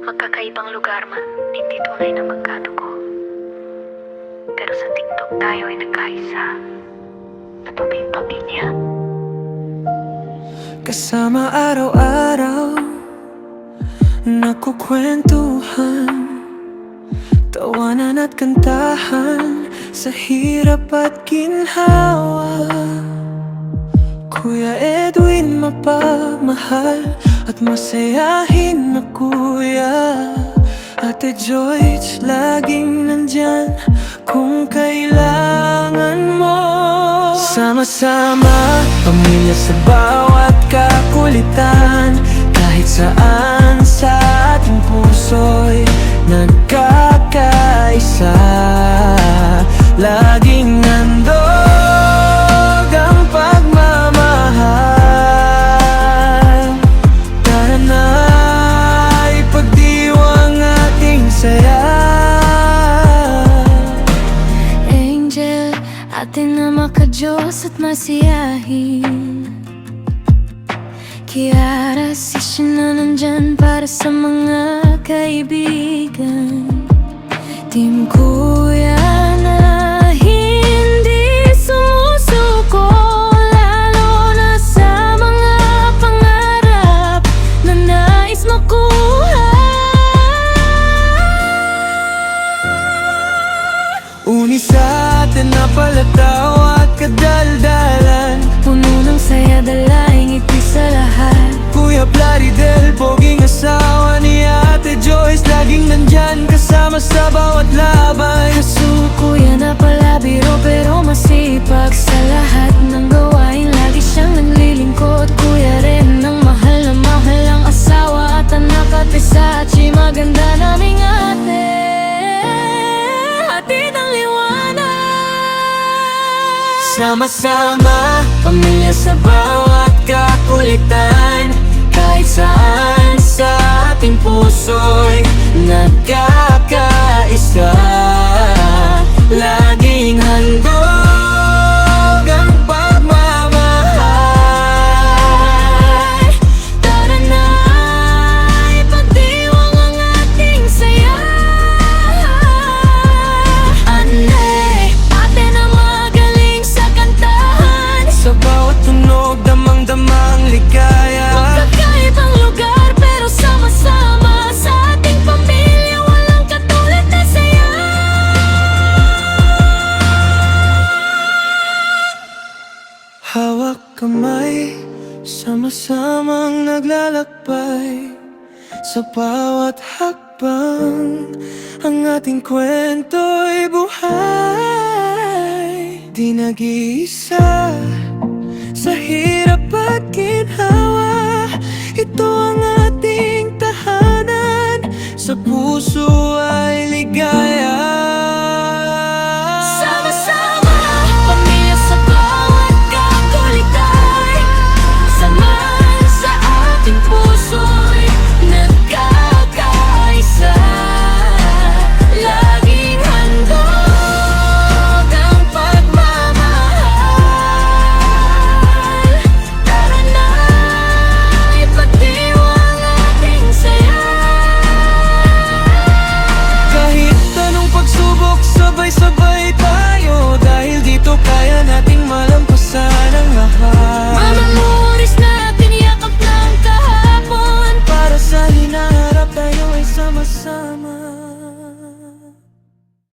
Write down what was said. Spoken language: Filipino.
Magkakaibang lugar man, hindi tunay na magkadugo. Pero sa TikTok tayo ay nagkaisa. Natubing pamilya. Kasama araw-araw, nakukwentuhan, tawanan at kantahan, sa hirap at ginhawa. Kuya Edwin, mapamahal at masayahin na kuya. Ate Joyce, laging nandyan kung kailangan mo. Sama-sama, pamilya sa bawat kakulitan. Kahit saan sa ating puso'y nagkakaisa. Laging handog ang pagmamahal. Tara na, ipagdiwang ating saya. Angel, atin na maka-Diyos at masiyahin. Kiara, si Shina nandyan para sa mga kaibigan. Team Kuya na hindi sumusuko, lalo na sa mga pangarap na nais makuha. Uni sa atin na palataw at kadaldalan, Puno ng saya, dalaing ngiti sa lahat. Kuya Plaridel, poging asawa ni Ate Joyce, laging nandyan kasama sa bawat laban. Kasuko yan na pala biro pero masipag sa lahat ng gawain. Lagi siyang naglilingkod. Kuya rin ng mahal na mahal ang asawa at anak at Pisachi. Maganda naming ate, hatid ang liwanag. Sama-sama, pamilya sa bawat kakulitan. Kahit saan sa ating puso'y nagkakaisa. Laging handog ang pagmamahal. Tara na, ipagdiwang ang ating saya. Ane, ate na magaling sa kantahan. Sa bawat tunog, damang-damang ligaya. Magkakaibang lugar pero sama-sama, sa ating pamilya walang katulad na saya. Hawak kamay, sama-samang naglalakbay. Sa bawat hakbang, ang ating kwento'y buhay. Di nag-iisa sa hirap at ginhawa. Ito